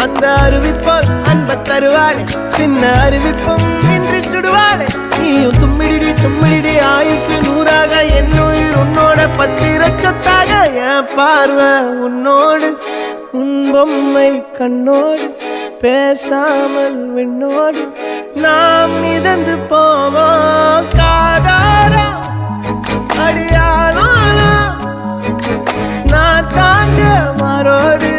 அந்த அறிவிப்போல் அன்ப தருவாளே சின்ன அறிவிப்பும் இன்றி சுடுவாளே நீயும் தும்மிடி ஆயுசு நூறாக என் உயிர் உன்னோட பத்திர சொத்தாக என் பார்வை உன்னோடு உன் பொம்மை கண்ணோடு பேசாமல் விண்ணோடு நாம் மிதந்து போவோம் காதாரா அடியானாலும் நான் தாங்க மாறோடு